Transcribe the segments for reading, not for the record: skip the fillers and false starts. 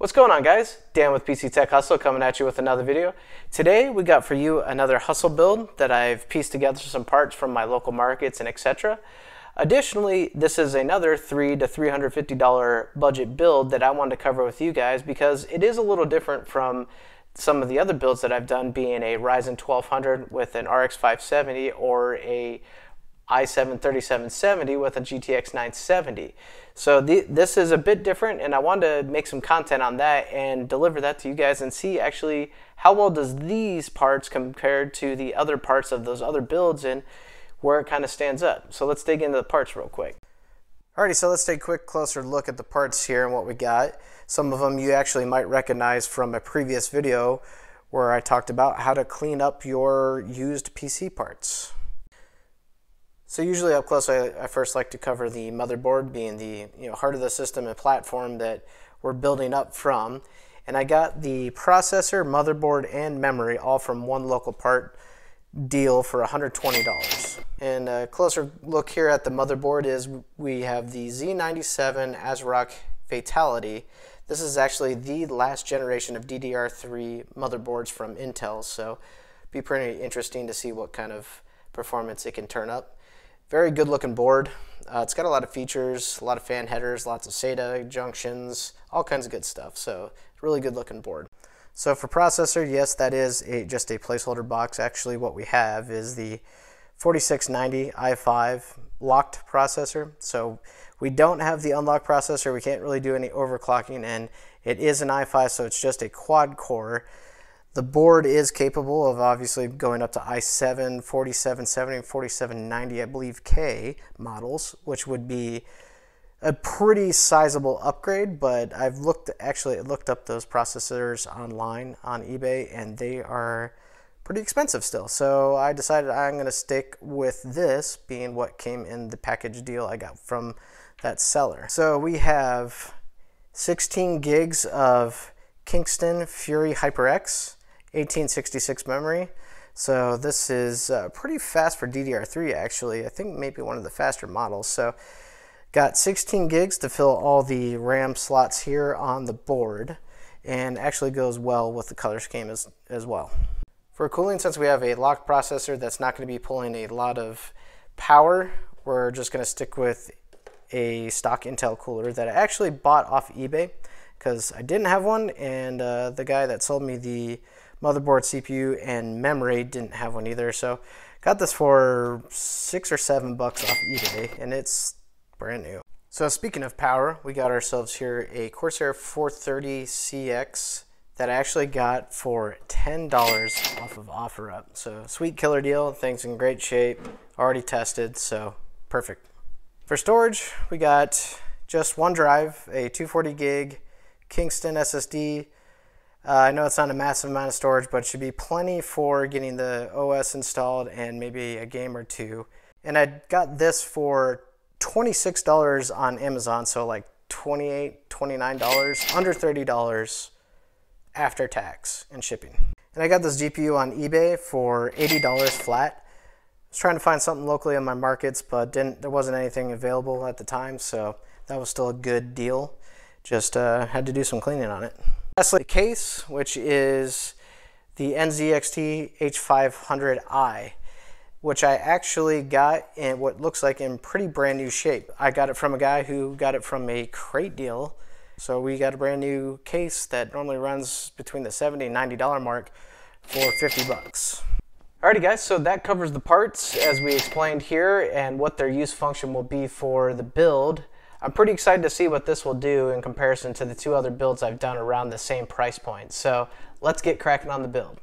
What's going on, guys? Dan with PC Tech Hustle coming at you with another video. Today we got for you another hustle build that I've pieced together some parts from my local markets and etc. Additionally, this is another $300 to $350 budget build that I wanted to cover with you guys because it is a little different from some of the other builds that I've done, being a Ryzen 1200 with an RX570 or a i7 3770 with a GTX 970. So this is a bit different, and I wanted to make some content on that and deliver that to you guys and see actually how well does these parts compared to the other parts of those other builds and where it kind of stands up. So let's dig into the parts real quick. Alrighty, so let's take a quick closer look at the parts here and what we got. Some of them you actually might recognize from a previous video where I talked about how to clean up your used PC parts. So usually up close, I first like to cover the motherboard, being the heart of the system and platform that we're building up from. And I got the processor, motherboard, and memory all from one local part deal for $120. And a closer look here at the motherboard is we have the Z97 AsRock Fatality. This is actually the last generation of DDR3 motherboards from Intel, so it'd be pretty interesting to see what kind of performance it can turn up. Very good looking board. It's got a lot of features, a lot of fan headers, lots of SATA junctions, all kinds of good stuff. So really good looking board. So for processor, yes, that is just a placeholder box. Actually what we have is the 4690 i5 locked processor. So we don't have the unlocked processor. We can't really do any overclocking, and it is an i5, so it's just a quad core. The board is capable of obviously going up to i7 4770 and 4790, I believe, K models, which would be a pretty sizable upgrade. But I've looked up those processors online on eBay, and they are pretty expensive still. So I decided I'm going to stick with this, being what came in the package deal I got from that seller. So we have 16 gigs of Kingston Fury HyperX, 1866 memory. So this is pretty fast for DDR3 actually. I think maybe one of the faster models. So got 16 gigs to fill all the RAM slots here on the board, and actually goes well with the color scheme as well. For cooling, since we have a locked processor that's not going to be pulling a lot of power, we're just going to stick with a stock Intel cooler that I actually bought off eBay because I didn't have one, and the guy that sold me the motherboard, CPU, and memory didn't have one either. So got this for $6 or $7 off eBay, and it's brand new. So speaking of power, we got ourselves here a Corsair CX430w CX that I actually got for $10 off of OfferUp. So sweet killer deal, things in great shape, already tested, so perfect. For storage, we got just one drive, a 240 gig Kingston SSD. I know it's not a massive amount of storage, but it should be plenty for getting the OS installed and maybe a game or two. And I got this for $26 on Amazon, so like $28, $29, under $30 after tax and shipping. And I got this GPU on eBay for $80 flat. I was trying to find something locally in my markets, but there wasn't anything available at the time, so that was still a good deal. Just had to do some cleaning on it. Lastly, the case, which is the NZXT H500i, which I actually got in what looks like in pretty brand new shape. I got it from a guy who got it from a crate deal. So we got a brand new case that normally runs between the $70 and $90 mark for $50. Alrighty guys, so that covers the parts as we explained here and what their use function will be for the build. I'm pretty excited to see what this will do in comparison to the two other builds I've done around the same price point. So let's get cracking on the build.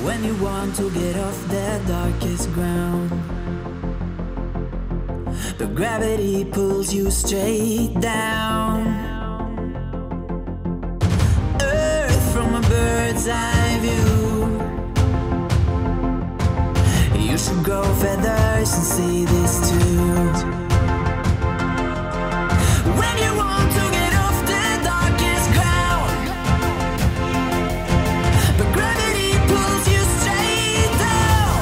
When you want to get off the darkest ground, but gravity pulls you straight down. Earth from a bird's eye view. You should grow feathers and see this too. When you want to get off the darkest ground, but gravity pulls you straight down.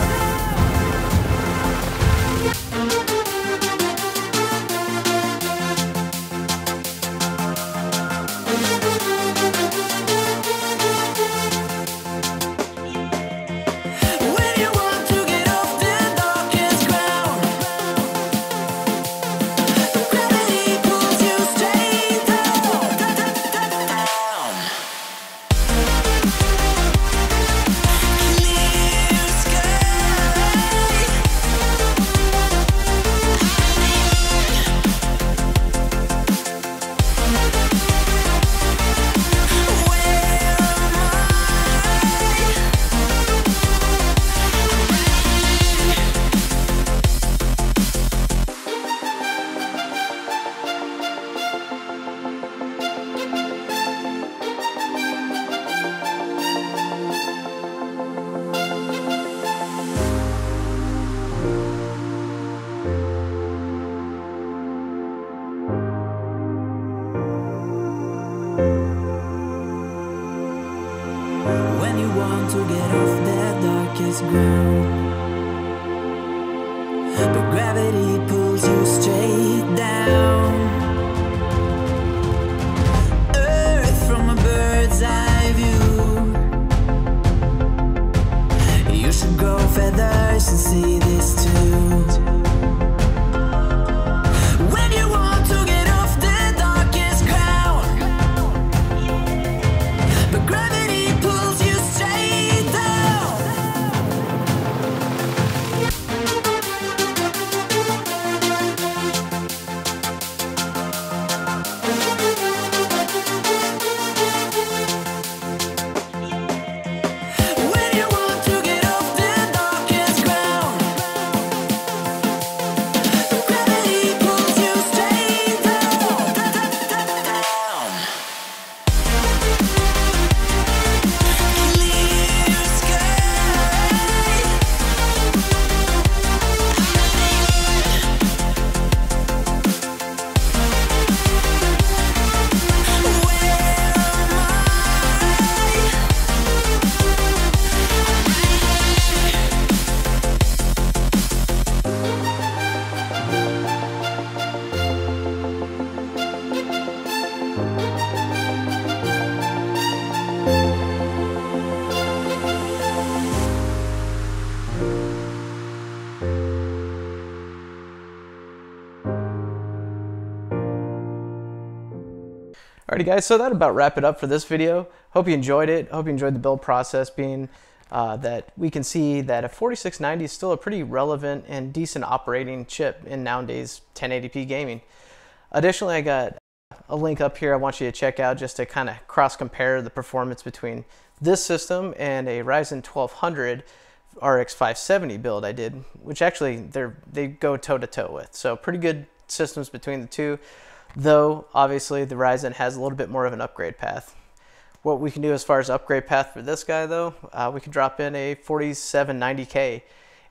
When you want to get off the darkest ground, but gravity pulls you straight down. Clear sky. Where am When you want to get off the darkest ground, but gravity pulls you straight down. Earth from a bird's eye view. You should grow feathers and see this too. When you want to get off the darkest ground, but gravity pulls you straight down. When you want to get off the darkest ground, Alrighty guys, so that about wrap it up for this video. Hope you enjoyed it. Hope you enjoyed the build process, being that we can see that a 4690 is still a pretty relevant and decent operating chip in nowadays 1080p gaming. Additionally, I got a link up here I want you to check out just to kind of cross compare the performance between this system and a Ryzen 1200 RX570 build I did, which actually they go toe to toe with. So pretty good systems between the two, though obviously the Ryzen has a little bit more of an upgrade path. What we can do as far as upgrade path for this guy though, we can drop in a 4790K,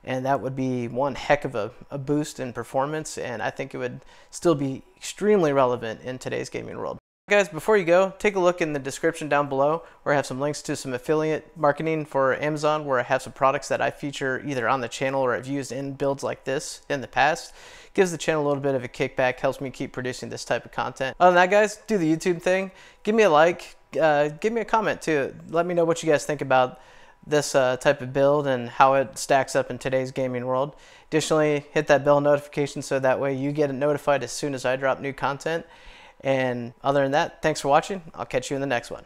and that would be one heck of a boost in performance, and I think it would still be extremely relevant in today's gaming world. Guys, before you go, take a look in the description down below where I have some links to some affiliate marketing for Amazon, where I have some products that I feature either on the channel or I've used in builds like this in the past. Gives the channel a little bit of a kickback, helps me keep producing this type of content. Other than that guys, do the YouTube thing, give me a like, give me a comment too. Let me know what you guys think about this type of build and how it stacks up in today's gaming world. Additionally, hit that bell notification so that way you get notified as soon as I drop new content. And other than that, thanks for watching. I'll catch you in the next one.